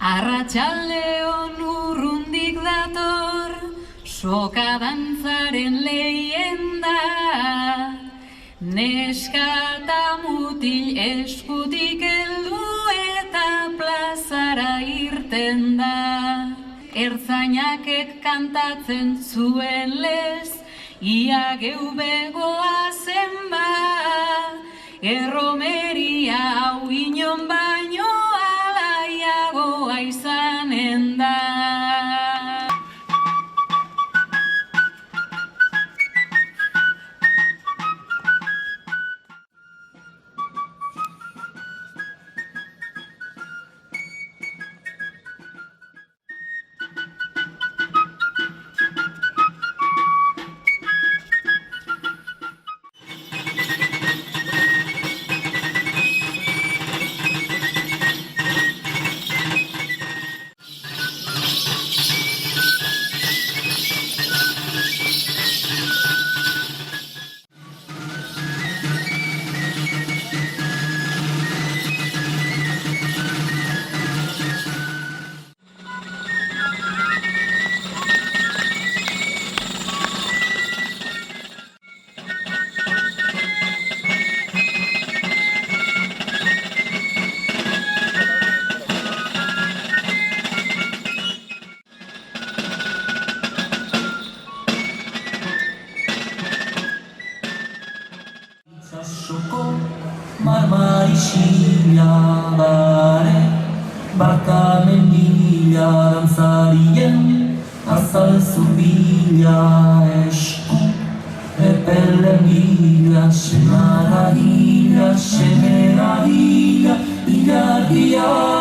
Arratsaldeon urrundik dator, soka dantzaren lehenda, neska eta mutil eskutik heldu eta plazara irten da. Ertzainakek kantatzen zuen lez, ia geu begoa zenba, erromeria hau inon baino alaiagoa izanen da. Soko marmarixila dare, barka mendia dantzarien, azal zurbila esku, epelen bila, semara hila, semera hila, ilargia.